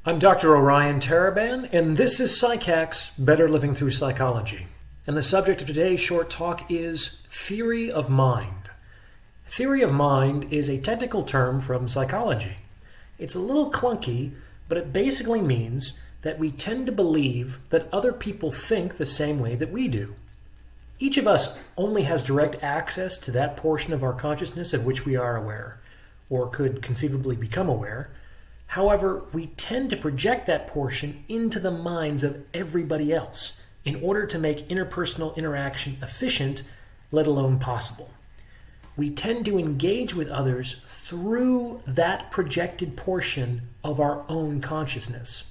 I'm Dr. Orion AI, and this is Psychacks, Better Living Through Psychology. And the subject of today's short talk is theory of mind. Theory of mind is a technical term from psychology. It's a little clunky, but it basically means that we tend to believe that other people think the same way that we do. Each of us only has direct access to that portion of our consciousness of which we are aware, or could conceivably become aware. However, we tend to project that portion into the minds of everybody else in order to make interpersonal interaction efficient, let alone possible. We tend to engage with others through that projected portion of our own consciousness.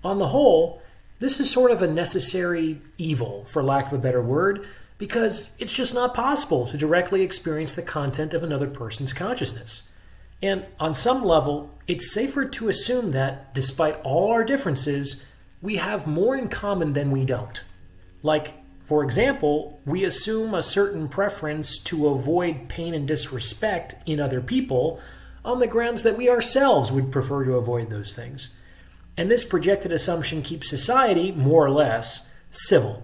On the whole, this is sort of a necessary evil, for lack of a better word, because it's just not possible to directly experience the content of another person's consciousness. And on some level, it's safer to assume that, despite all our differences, we have more in common than we don't. Like, for example, we assume a certain preference to avoid pain and disrespect in other people on the grounds that we ourselves would prefer to avoid those things. And this projected assumption keeps society, more or less, civil.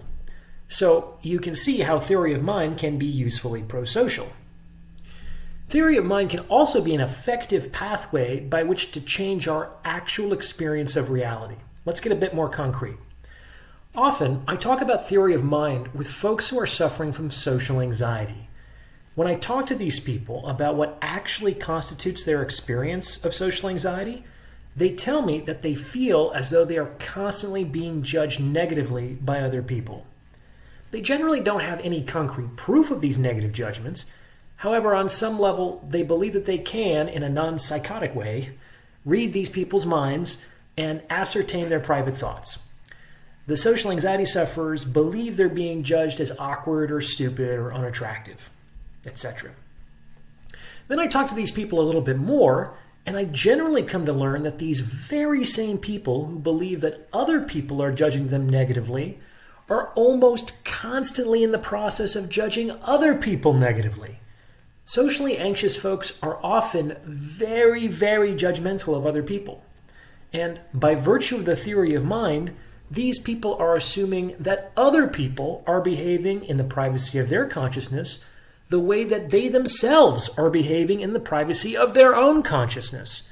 So you can see how theory of mind can be usefully prosocial. Theory of mind can also be an effective pathway by which to change our actual experience of reality. Let's get a bit more concrete. Often, I talk about theory of mind with folks who are suffering from social anxiety. When I talk to these people about what actually constitutes their experience of social anxiety, they tell me that they feel as though they are constantly being judged negatively by other people. They generally don't have any concrete proof of these negative judgments. However, on some level, they believe that they can, in a non-psychotic way, read these people's minds and ascertain their private thoughts. The social anxiety sufferers believe they're being judged as awkward or stupid or unattractive, etc. Then I talk to these people a little bit more, and I generally come to learn that these very same people who believe that other people are judging them negatively are almost constantly in the process of judging other people negatively. Socially anxious folks are often very, very judgmental of other people. And by virtue of the theory of mind, these people are assuming that other people are behaving in the privacy of their consciousness the way that they themselves are behaving in the privacy of their own consciousness.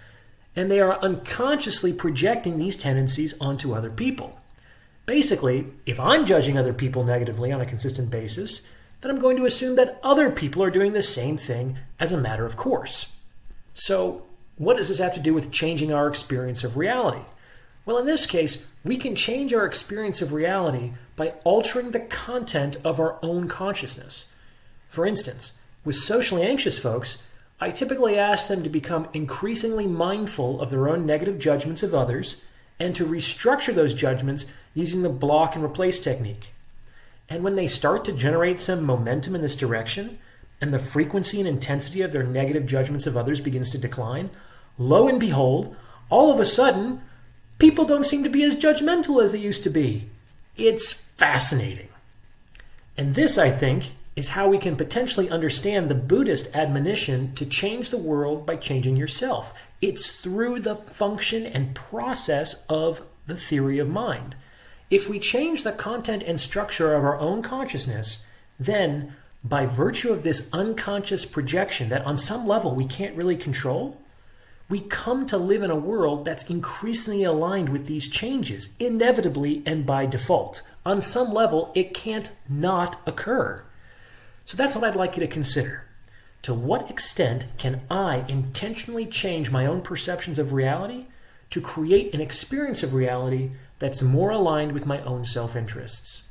And they are unconsciously projecting these tendencies onto other people. Basically, if I'm judging other people negatively on a consistent basis, then I'm going to assume that other people are doing the same thing as a matter of course. So, what does this have to do with changing our experience of reality? Well, in this case, we can change our experience of reality by altering the content of our own consciousness. For instance, with socially anxious folks, I typically ask them to become increasingly mindful of their own negative judgments of others and to restructure those judgments using the block and replace technique. And when they start to generate some momentum in this direction, and the frequency and intensity of their negative judgments of others begins to decline, lo and behold, all of a sudden, people don't seem to be as judgmental as they used to be. It's fascinating. And this, I think, is how we can potentially understand the Buddhist admonition to change the world by changing yourself. It's through the function and process of the theory of mind. If we change the content and structure of our own consciousness, then, by virtue of this unconscious projection that on some level we can't really control, we come to live in a world that's increasingly aligned with these changes, inevitably and by default. On some level, it can't not occur. So that's what I'd like you to consider. To what extent can I intentionally change my own perceptions of reality to create an experience of reality that's more aligned with my own self-interests?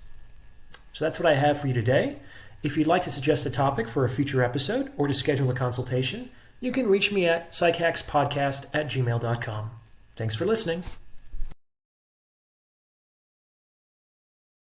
So that's what I have for you today. If you'd like to suggest a topic for a future episode or to schedule a consultation, you can reach me at psychackspodcast@gmail.com. Thanks for listening.